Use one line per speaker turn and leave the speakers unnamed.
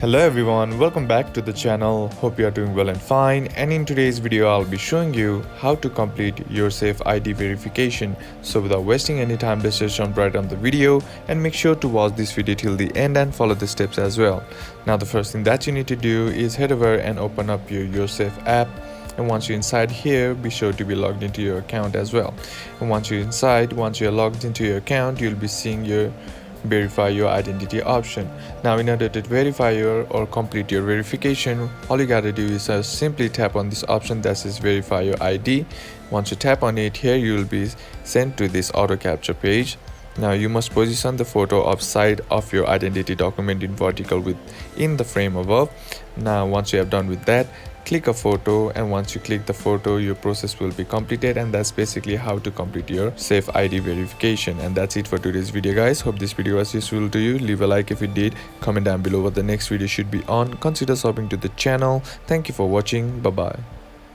Hello everyone, welcome back to the channel. Hope you are doing well and fine. And in today's video, I'll be showing you how to complete Yoursafe ID verification. So without wasting any time, let's just jump right on the video and make sure to watch this video till the end and follow the steps as well. Now the first thing that you need to do is head over and open up your Yoursafe app. And once you're inside here, be sure to be logged into your account as well. And once you're logged into your account, you'll be seeing your verify your identity option. Now in order to verify your or complete your verification, all you gotta do is simply tap on this option that says verify your ID. Once you tap on it, here you will be sent to this auto capture page. Now you must position the photo of side of your identity document in vertical within the frame above. Now once you have done with that, click a photo, and once you click the photo, your process will be completed. And that's basically how to complete your Safe ID verification. And that's it for today's video, guys. Hope this video was useful to you. Leave a like if it did, comment down below what the next video should be on, consider subbing to the channel. Thank you for watching. Bye bye.